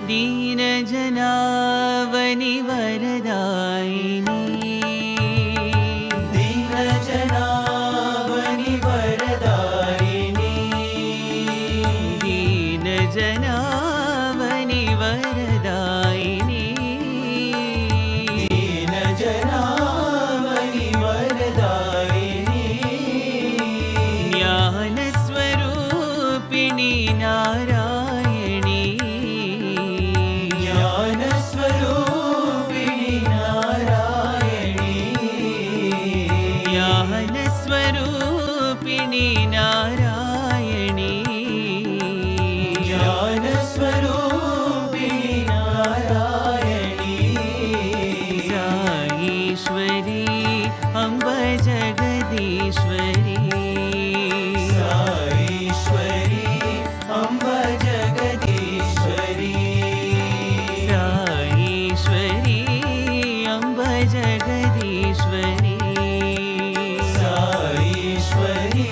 दीनजनावनि वरदायिनी दीनजनावनि वरदायिनी दीनजनावनि वरदायिनी दीनजनावनि वरदायिनी ज्ञानस्वरूपिणि Narayani ज्ञानस्वरूपिणि Narayani ज्ञानस्वरूपिणि Narayani ज्ञानस्वरूपिणि Narayani Saishwari Amb Jagadishwari Saishwari Amb Jagadishwari Saishwari Amb Jagadishwari Saishwari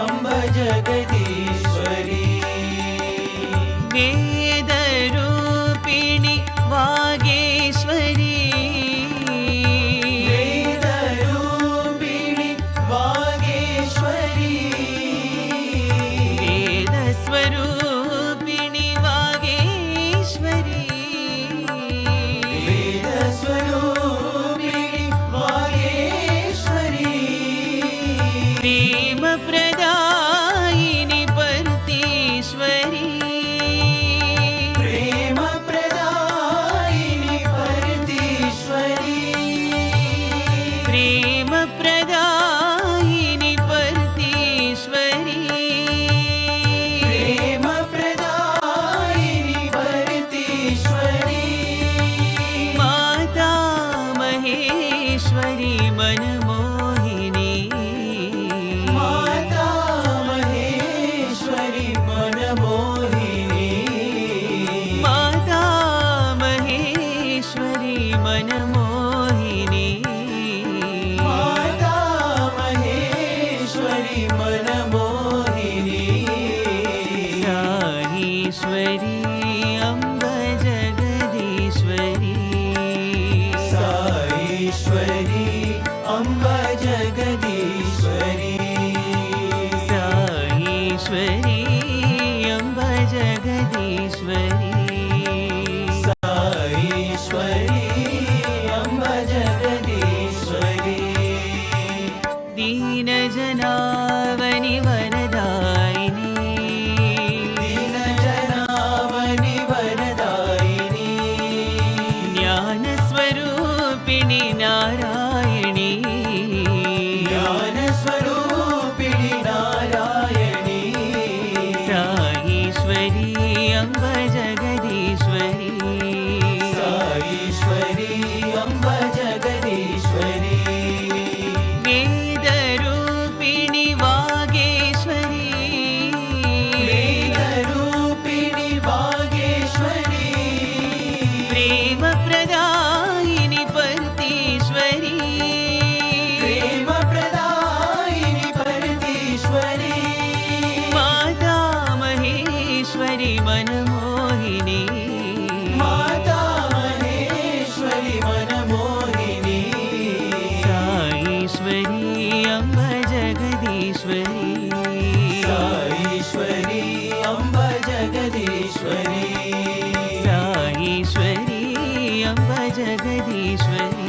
Amb Jagadishwari वेदरूपिणि Vageshwari वेदरूपिणि Vageshwari वेदस्वरूपिणि Vageshwari वेदस्वरूपिणि Vageshwari प्रेमप्रदायिनि परतीश्वरी प्रेमप्रदायिनि परतीश्वरी प्रेमप्रदायिनि परतीश्वरी प्रेमप्रदायिनि परतीश्वरी Mata Maheshwari Manmohini Mata Maheshwari Manmohini Mata Maheshwari Manmohini Mata Maheshwari Manmohini Saishwari Amb Jagadishwari Saishwari Amb Jagadishwari Saishwari Amb Jagadishwari Saishwari Amb Jagadishwari दीनजनावनि वरदायिनी दीनजनावनि वरदायिनी ज्ञानस्वरूपिणि Narayani ज्ञानस्वरूपिणि Narayani Saishwari Amb Jagadishwari Saishwari Amb Jagadishwari वेदरूपिणि Vageshwari वेदरूपिणि Vageshwari प्रेमप्रदायिनि परतीश्वरी प्रेमप्रदायिनि परतीश्वरी Mata Maheshwari Manmohini Mata Maheshwari Manmohini Saishwari Amb Jagadishwari Saishwari Amb Jagadishwari Saishwari Amb Jagadishwari